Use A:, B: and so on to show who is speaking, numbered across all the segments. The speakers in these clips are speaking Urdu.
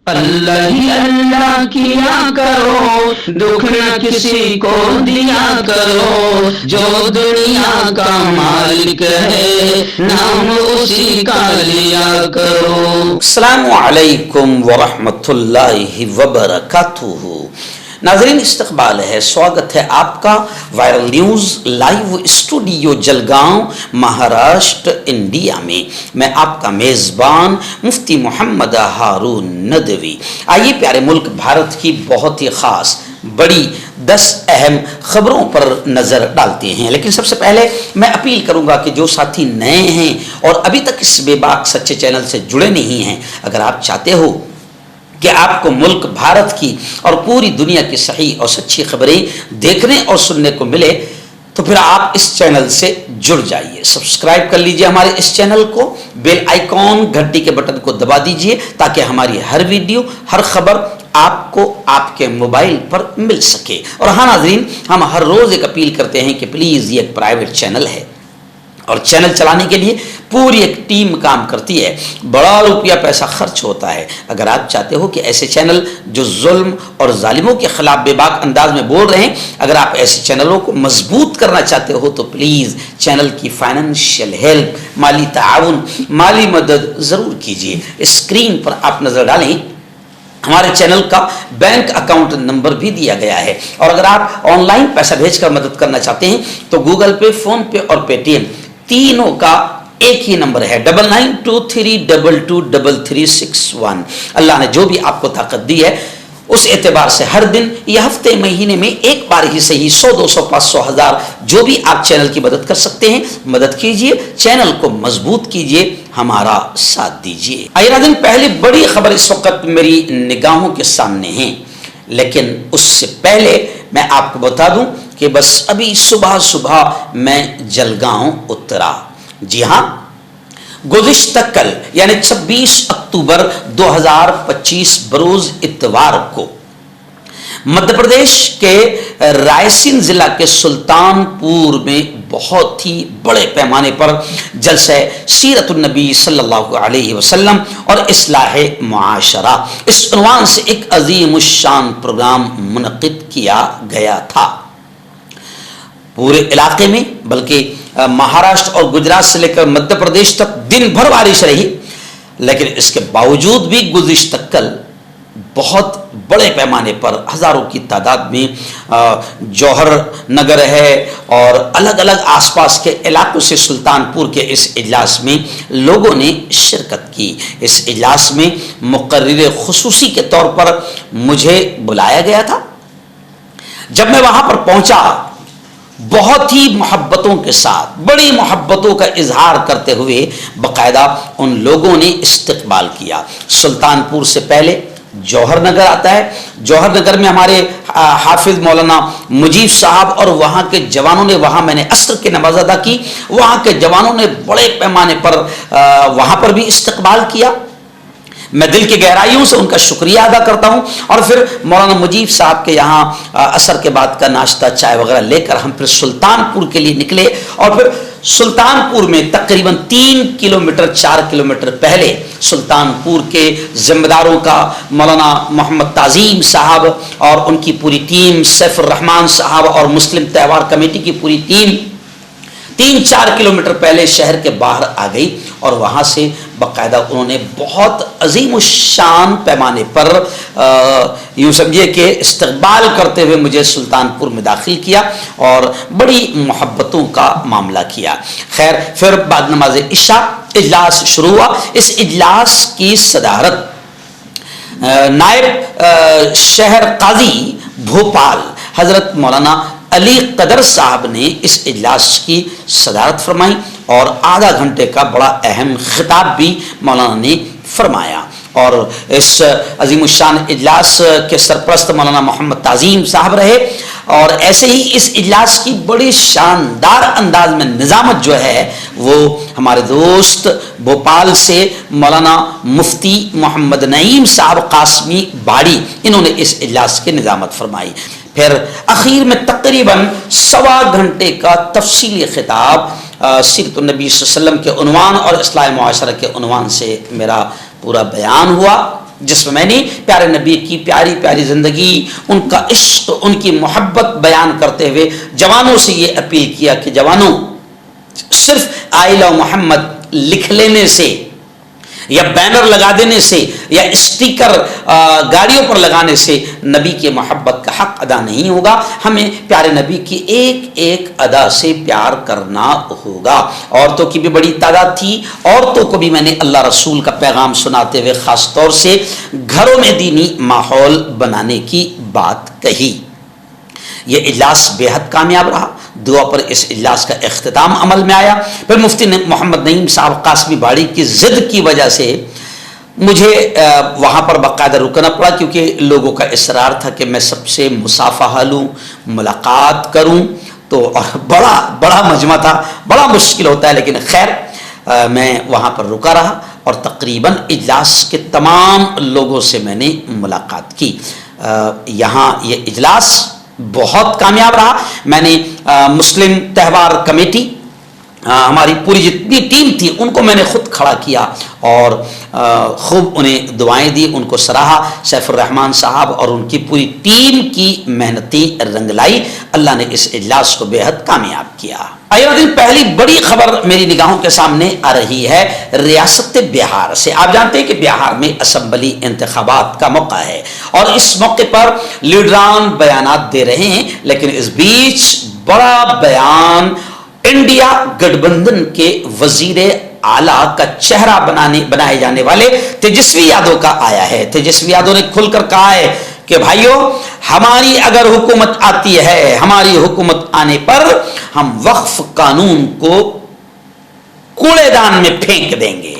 A: اللہ ہی اللہ کیا کرو، دکھ نہ کسی کو دیا کرو، جو دنیا کا مالک ہے نام اسی کا لیا کرو۔
B: السلام علیکم ورحمۃ اللہ وبرکاتہ۔ ناظرین، استقبال ہے، سواگت ہے آپ کا viral news live studio Jalgaon, Maharashtra, India میں۔ میں آپ کا میزبان مفتی محمد ہارون ندوی۔ آئیے پیارے ملک بھارت کی بہت ہی خاص بڑی 10 اہم خبروں پر نظر ڈالتے ہیں، لیکن سب سے پہلے میں اپیل کروں گا کہ جو ساتھی نئے ہیں اور ابھی تک اس بے باک سچے چینل سے جڑے نہیں ہیں، اگر آپ چاہتے ہو کہ آپ کو ملک بھارت کی اور پوری دنیا کی صحیح اور سچی خبریں دیکھنے اور سننے کو ملے تو پھر آپ اس چینل سے جڑ جائیے، سبسکرائب کر لیجئے ہمارے اس چینل کو، بیل آئیکن گھنٹی کے بٹن کو دبا دیجئے تاکہ ہماری ہر ویڈیو، ہر خبر آپ کو آپ کے موبائل پر مل سکے۔ اور ہاں ناظرین، ہم ہر روز ایک اپیل کرتے ہیں کہ پلیز یہ ایک پرائیویٹ چینل ہے اور چینل چلانے کے لیے پوری ایک ٹیم کام کرتی ہے، بڑا روپیہ پیسہ خرچ ہوتا ہے۔ اگر آپ چاہتے ہو کہ ایسے چینل جو ظلم اور ظالموں کے خلاف بے باک انداز میں بول رہے ہیں، اگر آپ ایسے چینلوں کو مضبوط کرنا چاہتے ہو تو پلیز چینل کی فائنینشیل ہیلپ، مالی تعاون، مالی مدد ضرور کیجیے۔ اسکرین پر آپ نظر ڈالیں، ہمارے چینل کا بینک اکاؤنٹ نمبر بھی دیا گیا ہے، اور اگر آپ آن لائن پیسہ بھیج کر مدد کرنا چاہتے ہیں تو گوگل پے، فون پے اور پے ٹی ایم تینوں کا ایک ہی نمبر ہے، 9923223361۔ اللہ نے جو بھی آپ کو طاقت دی ہے اس اعتبار سے ہر دن یا ہفتے مہینے میں ایک بار ہی صحیح 100 200 500 1000 جو بھی آپ چینل کی مدد کر سکتے ہیں مدد کیجئے، چینل کو مضبوط کیجئے، ہمارا ساتھ دیجئے۔ آئیے ناظرین، پہلی بڑی خبر اس وقت میری نگاہوں کے سامنے ہے، لیکن اس سے پہلے میں آپ کو بتا دوں کہ بس ابھی صبح میں جلگاؤں اترا۔ جی ہاں، گزشتہ کل یعنی 26 اکتوبر 2025 بروز اتوار کو مدھیہ پردیش کے رائے سین ضلع کے سلطان پور میں بہت ہی بڑے پیمانے پر جلسہ سیرت النبی صلی اللہ علیہ وسلم اور اصلاح معاشرہ اس عنوان سے ایک عظیم الشان پروگرام منعقد کیا گیا تھا۔ پورے علاقے میں بلکہ مہاراشٹر اور گجرات سے لے کر مدھیہ پردیش تک دن بھر بارش رہی، لیکن اس کے باوجود بھی گزشتہ کل بہت بڑے پیمانے پر ہزاروں کی تعداد میں جوہر نگر ہے اور الگ الگ آس پاس کے علاقوں سے سلطان پور کے اس اجلاس میں لوگوں نے شرکت کی۔ اس اجلاس میں مقرر خصوصی کے طور پر مجھے بلایا گیا تھا۔ جب میں وہاں پر پہنچا، بہت ہی محبتوں کے ساتھ، بڑی محبتوں کا اظہار کرتے ہوئے باقاعدہ ان لوگوں نے استقبال کیا۔ سلطان پور سے پہلے جوہر نگر آتا ہے۔ جوہر نگر میں ہمارے حافظ مولانا مجیب صاحب اور وہاں کے جوانوں نے، وہاں میں نے عصر کی نماز ادا کی، وہاں کے جوانوں نے بڑے پیمانے پر وہاں پر بھی استقبال کیا۔ میں دل کی گہرائیوں سے ان کا شکریہ ادا کرتا ہوں۔ اور پھر مولانا مجیب صاحب کے یہاں عصر کے بعد کا ناشتہ، چائے وغیرہ لے کر ہم پھر سلطان پور کے لیے نکلے، اور پھر سلطان پور میں تقریباً 3 کلومیٹر 4 کلومیٹر پہلے سلطان پور کے ذمہ داروں کا مولانا محمد تعظیم صاحب اور ان کی پوری ٹیم، سیف الرحمان صاحب اور مسلم تہوار کمیٹی کی پوری ٹیم 3-4 کلومیٹر پہلے شہر کے باہر آ گئی، اور وہاں سے باقاعدہ انہوں نے بہت عظیم الشان پیمانے پر یوں سمجھیے کہ استقبال کرتے ہوئے مجھے سلطان پور میں داخل کیا اور بڑی محبتوں کا معاملہ کیا۔ خیر، پھر بعد نماز عشاء اجلاس شروع ہوا۔ اس اجلاس کی صدارت نائب شہر قاضی بھوپال حضرت مولانا علی قدر صاحب نے اس اجلاس کی صدارت فرمائی، اور آدھا گھنٹے کا بڑا اہم خطاب بھی مولانا نے فرمایا۔ اور اس عظیم الشان اجلاس کے سرپرست مولانا محمد تعظیم صاحب رہے، اور ایسے ہی اس اجلاس کی بڑی شاندار انداز میں نظامت جو ہے وہ ہمارے دوست بھوپال سے مولانا مفتی محمد نعیم صاحب قاسمی باڑی، انہوں نے اس اجلاس کی نظامت فرمائی۔ پھر اخیر میں تقریباً 1.25 گھنٹے کا تفصیلی خطاب سیرت النبی صلی اللہ علیہ وسلم کے عنوان اور اصلاح معاشرہ کے عنوان سے میرا پورا بیان ہوا۔ جس میں میں نے پیارے نبی کی پیاری پیاری زندگی، ان کا عشق، ان کی محبت بیان کرتے ہوئے جوانوں سے یہ اپیل کیا کہ جوانوں، صرف آئی لو محمد لکھ لینے سے یا بینر لگا دینے سے یا اسٹیکر گاڑیوں پر لگانے سے نبی کی محبت کا حق ادا نہیں ہوگا. ہمیں پیارے نبی کی ایک ایک ادا سے پیار کرنا ہوگا. عورتوں کی بھی بڑی تعداد تھی. عورتوں کو بھی میں نے اللہ رسول کا پیغام سناتے ہوئے خاص طور سے گھروں میں دینی ماحول بنانے کی بات کہی. یہ اجلاس بے حد کامیاب رہا. دعا پر اس اجلاس کا اختتام عمل میں آیا. پھر مفتی محمد نعیم صاحب قاسمی باڑی کی ضد کی وجہ سے مجھے وہاں پر باقاعدہ رکنا پڑا، کیونکہ لوگوں کا اصرار تھا کہ میں سب سے مصافحہ لوں، ملاقات کروں. تو اور بڑا مجمع تھا، بڑا مشکل ہوتا ہے، لیکن خیر میں وہاں پر رکا رہا اور تقریباً اجلاس کے تمام لوگوں سے میں نے ملاقات کی. یہاں یہ اجلاس بہت کامیاب رہا. میں نے مسلم تہوار کمیٹی، ہماری پوری جتنی ٹیم تھی، ان کو میں نے خود کھڑا کیا اور خوب انہیں دعائیں دی، ان کو سراہا. سیف الرحمان صاحب اور ان کی پوری ٹیم کی محنتیں رنگ لائی. اللہ نے اس اجلاس کو بے حد کامیاب کیا. پہلی بڑی خبر میری نگاہوں کے سامنے آ رہی ہے ریاست بہار سے. آپ جانتے ہیں کہ بہار میں اسمبلی انتخابات کا موقع ہے اور اس موقع پر لیڈران بیانات دے رہے ہیں، لیکن اس بیچ بڑا بیان انڈیا گٹھ بندھن کے وزیر اعلیٰ کا چہرہ بنائے جانے والے تیجسوی یادو کا آیا ہے. تیجسوی یادو نے کھل کر کہا ہے کہ بھائیو، ہماری اگر حکومت آتی ہے، ہماری حکومت آنے پر ہم وقف قانون کو کوڑے دان میں پھینک دیں گے.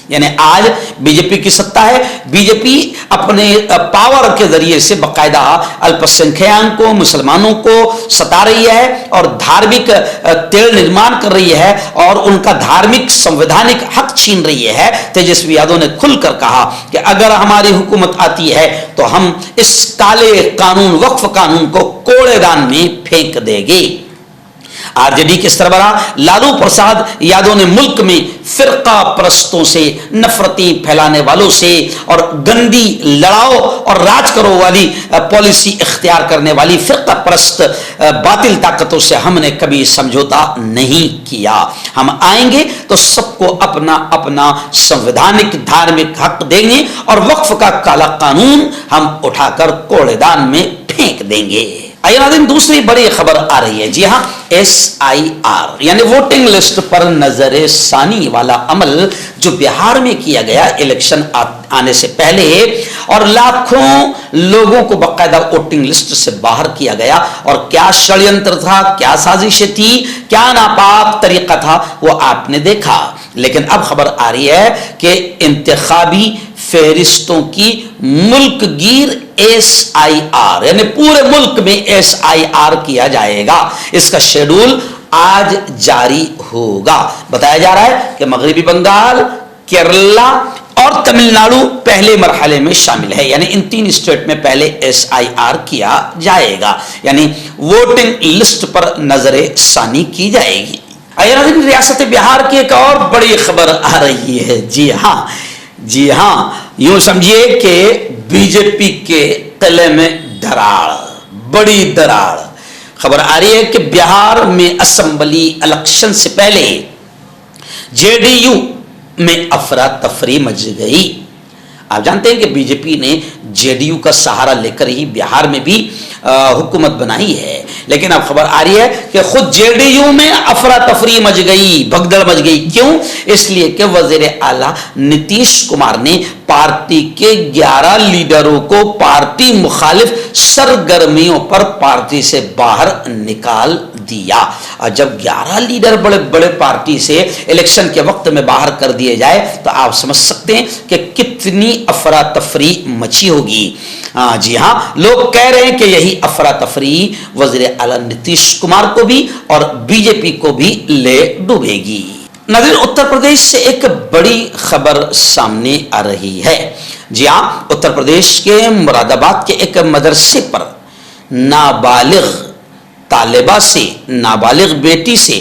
B: یعنی آج بی جے پی کی سطح ہے. بی جے پی اپنے پاور کے ذریعے سے باقاعدہ الپ سنکھیان کو، مسلمانوں کو ستا رہی ہے اور دھارمک تیل نرمان کر رہی ہے اور ان کا دھارمک سنویدھانک حق چھین رہی ہے. تیجسوی یادو نے کھل کر کہا کہ اگر ہماری حکومت آتی ہے تو ہم اس کالے قانون، وقف قانون کو کوڑے دان میں پھینک دیں گے. آر جے ڈی کے سربراہ لالو پرساد یادو نے ملک میں فرقہ پرستوں سے، نفرتیں پھیلانے والوں سے اور گندی لڑاؤ اور راج کرو والی پالیسی اختیار کرنے والی فرقہ پرست باطل طاقتوں سے ہم نے کبھی سمجھوتا نہیں کیا. ہم آئیں گے تو سب کو اپنا اپنا سنویدھانک دھارمک حق دیں گے اور وقف کا کالا قانون ہم اٹھا کر کوڑے دان میں پھینک دیں گے. آئیے ناظرین، دوسری بڑی خبر آ رہی ہے. جی ہاں، SIR یعنی ووٹنگ لسٹ پر نظر ثانی والا عمل جو بہار میں کیا گیا الیکشن آنے سے پہلے اور لاکھوں لوگوں کو باقاعدہ ووٹنگ لسٹ سے باہر کیا گیا، اور کیا شڑینتر تھا، کیا سازشیں تھی، کیا ناپاک طریقہ تھا، وہ آپ نے دیکھا. لیکن اب خبر آ رہی ہے کہ انتخابی فہرستوں کی ملک گیر SIR یعنی پورے ملک میں SIR کیا جائے گا. اس کا شیڈول آج جاری ہوگا. بتایا جا رہا ہے کہ مغربی بنگال، کیرلا اور تمل ناڈو پہلے مرحلے میں شامل ہے. یعنی ان 3 اسٹیٹ میں پہلے SIR کیا جائے گا، یعنی ووٹنگ لسٹ پر نظر ثانی کی جائے گی. ریاست بہار کی ایک اور بڑی خبر آ رہی ہے. جی ہاں، یوں سمجھیے کہ بی جے پی کے قلعے میں دراڑ، بڑی دراڑ. خبر آ رہی ہے کہ بہار میں اسمبلی الیکشن سے پہلے JDU میں افراتفری مچ گئی. آپ جانتے ہیں کہ بی جے پی نے JDU کا سہارا لے کر ہی بہار میں بھی حکومت بنائی ہے، لیکن اب خبر آ رہی ہے کہ خود JDU میں افراتفری مچ گئی، بھگدڑ مچ گئی. کیوں؟ اس لیے کہ وزیر اعلیٰ نتیش کمار نے پارٹی کے 11 لیڈروں کو پارٹی مخالف سرگرمیوں پر پارٹی سے باہر نکال دیا. اور جب 11 لیڈر بڑے بڑے پارٹی سے الیکشن کے وقت میں باہر کر دیے جائے تو آپ سمجھ سکتے ہیں کہ کتنی افراتفری مچی ہوگی. جی ہاں، لوگ کہہ رہے ہیں کہ یہی افراتفری وزیر اعلیٰ نتیش کمار کو بھی اور بی جے پی کو بھی لے ڈوبے گی. ناظرین، اتر پردیش سے ایک بڑی خبر سامنے آ رہی ہے. جی ہاں، اتر پردیش کے مراد آباد کے ایک مدرسے پر نابالغ طالبہ سے، نابالغ بیٹی سے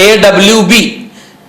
B: AWB,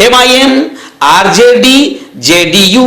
B: MIM, RJD, JDU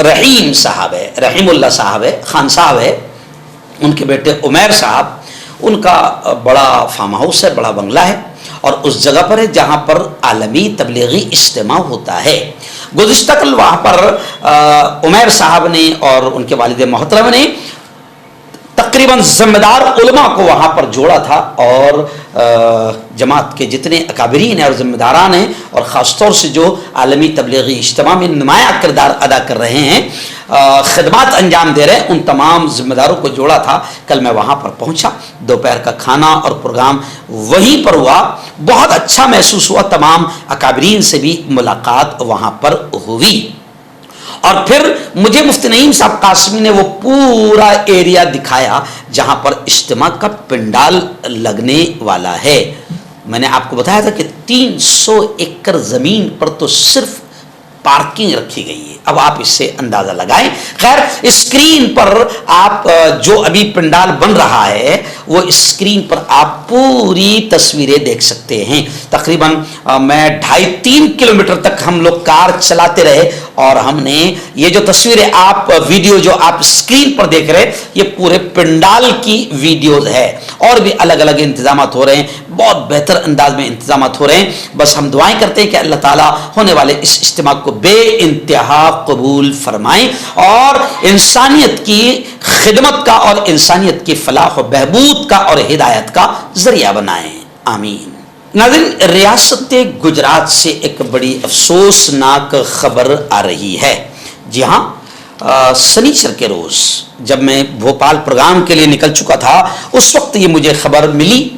B: رحیم صاحب ہے، رحیم اللہ صاحب ہے، خان صاحب ہے، ان کے بیٹے عمیر صاحب، ان کا بڑا فارم ہاؤس ہے، بڑا بنگلہ ہے، اور اس جگہ پر ہے جہاں پر عالمی تبلیغی اجتماع ہوتا ہے۔ گزشتہ کل وہاں پر عمیر صاحب نے اور ان کے والد محترم نے تقریباً ذمہ دار علماء کو وہاں پر جوڑا تھا، اور جماعت کے جتنے اکابرین ہیں اور ذمہ داران ہیں، اور خاص طور سے جو عالمی تبلیغی اجتماع میں نمایاں کردار ادا کر رہے ہیں، خدمات انجام دے رہے ہیں، ان تمام ذمہ داروں کو جوڑا تھا۔ کل میں وہاں پر پہنچا، دوپہر کا کھانا اور پروگرام وہیں پر ہوا، بہت اچھا محسوس ہوا، تمام اکابرین سے بھی ملاقات وہاں پر ہوئی، اور پھر مجھے مفتی نعیم صاحب قاسمی نے وہ پورا ایریا دکھایا جہاں پر اجتماع کا پنڈال لگنے والا ہے۔ میں نے آپ کو بتایا تھا کہ 300 ایکڑ زمین پر تو صرف پارکنگ رکھی گئی ہے، اب آپ اس سے اندازہ لگائیں۔ خیر، اسکرین پر آپ جو ابھی پنڈال بن رہا ہے وہ اسکرین پر آپ پوری تصویریں دیکھ سکتے ہیں۔ تقریباً میں 2.5-3 کلومیٹر تک ہم لوگ کار چلاتے رہے، اور ہم نے یہ جو تصویریں آپ ویڈیو جو آپ اسکرین پر دیکھ رہے یہ پورے پنڈال کی ویڈیوز ہے، اور بھی الگ الگ انتظامات ہو رہے ہیں، بہت بہتر انداز میں انتظامات ہو رہے ہیں۔ بس ہم دعائیں کرتے ہیں کہ اللہ تعالیٰ ہونے والے اس اجتماع کو بے انتہا قبول فرمائیں، اور انسانیت کی خدمت کا اور انسانیت کی فلاح و بہبود کا اور ہدایت کا ذریعہ بنائیں، آمین۔ ناظرین، ریاست گجرات سے ایک بڑی افسوسناک خبر آ رہی ہے۔ جی ہاں، سنیچر کے روز جب میں بھوپال پروگرام کے لیے نکل چکا تھا، اس وقت یہ مجھے خبر ملی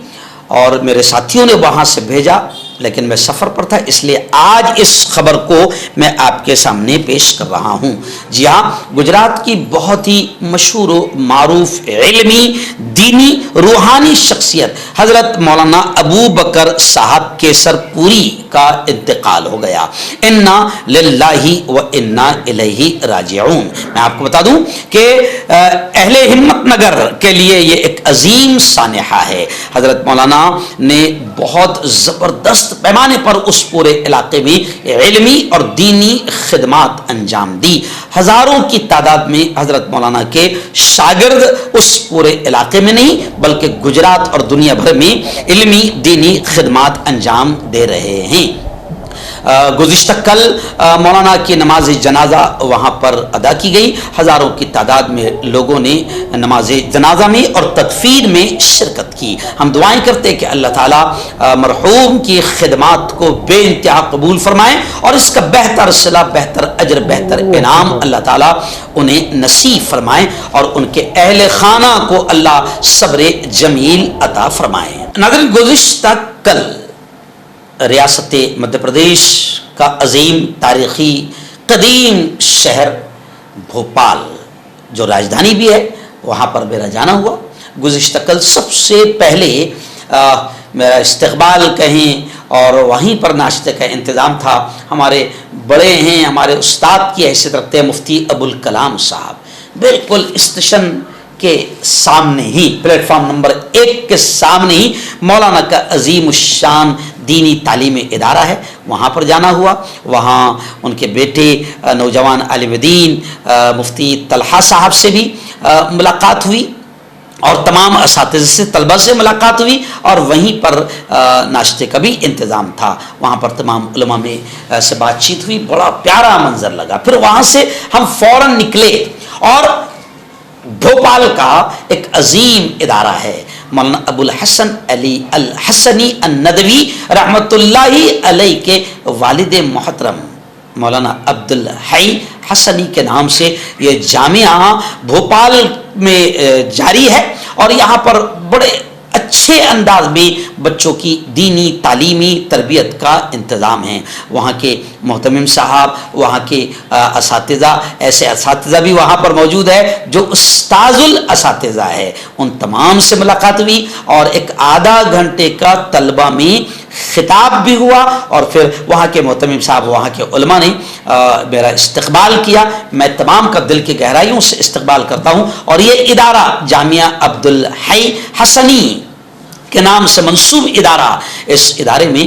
B: اور میرے ساتھیوں نے وہاں سے بھیجا، لیکن میں سفر پر تھا، اس لیے آج اس خبر کو میں آپ کے سامنے پیش کر رہا ہوں۔ جی ہاں، گجرات کی بہت ہی مشہور و معروف علمی، دینی، روحانی شخصیت حضرت مولانا ابو بکر صاحب کیسر پوری کا انتقال ہو گیا۔ انا للہ و انا الیہ راجعون۔ میں آپ کو بتا دوں کہ اہل ہمت نگر کے لیے یہ ایک عظیم سانحہ ہے۔ حضرت مولانا نے بہت زبردست پیمانے پر اس پورے علاقے میں علمی اور دینی خدمات انجام دی۔ ہزاروں کی تعداد میں حضرت مولانا کے شاگرد اس پورے علاقے میں نہیں بلکہ گجرات اور دنیا بھر میں علمی دینی خدمات انجام دے رہے ہیں۔ گزشتہ کل مولانا کی نماز جنازہ وہاں پر ادا کی گئی، ہزاروں کی تعداد میں لوگوں نے نماز جنازہ میں اور تدفین میں شرکت کی۔ ہم دعائیں کرتے ہیں کہ اللہ تعالیٰ مرحوم کی خدمات کو بے انتہا قبول فرمائے، اور اس کا بہتر صلہ، بہتر اجر، بہتر انعام اللہ تعالیٰ انہیں نصیب فرمائے، اور ان کے اہل خانہ کو اللہ صبر جمیل عطا فرمائے۔ ناظرین، گزشتہ کل ریاست مدھیہ پردیش کا عظیم تاریخی قدیم شہر بھوپال جو راجدھانی بھی ہے وہاں پر میرا جانا ہوا۔ گزشتہ کل سب سے پہلے میرا استقبال کہیں اور وہیں پر ناشتے کا انتظام تھا۔ ہمارے بڑے ہیں، ہمارے استاد کی حیثیت رکھتے ہیں مفتی ابوالکلام صاحب، بالکل اسٹیشن کے سامنے ہی، پلیٹ فارم نمبر 1 کے سامنے ہی مولانا کا عظیم الشان دینی تعلیمی ادارہ ہے، وہاں پر جانا ہوا۔ وہاں ان کے بیٹے نوجوان عالم دین مفتی طلحہ صاحب سے بھی ملاقات ہوئی، اور تمام اساتذہ سے، طلبہ سے ملاقات ہوئی، اور وہیں پر ناشتے کا بھی انتظام تھا۔ وہاں پر تمام علماء میں سے بات چیت ہوئی، بڑا پیارا منظر لگا۔ پھر وہاں سے ہم فوراً نکلے، اور بھوپال کا ایک عظیم ادارہ ہے مولانا ابو الحسن علی الحسنی الندوی رحمۃ اللہ علیہ کے والد محترم مولانا عبدالحی حسنی کے نام سے یہ جامعہ بھوپال میں جاری ہے، اور یہاں پر بڑے اچھے انداز میں بچوں کی دینی تعلیمی تربیت کا انتظام ہے۔ وہاں کے محتمم صاحب، وہاں کے اساتذہ، ایسے اساتذہ بھی وہاں پر موجود ہے جو استاذ الاساتذہ ہے، ان تمام سے ملاقات ہوئی، اور ایک آدھا گھنٹے کا طلبہ میں خطاب بھی ہوا، اور پھر وہاں کے محتمم صاحب، وہاں کے علماء نے میرا استقبال کیا۔ میں تمام کا دل کی گہرائیوں سے استقبال کرتا ہوں، اور یہ ادارہ جامعہ عبدالحی حسنی کے نام سے منسوب ادارہ، اس ادارے میں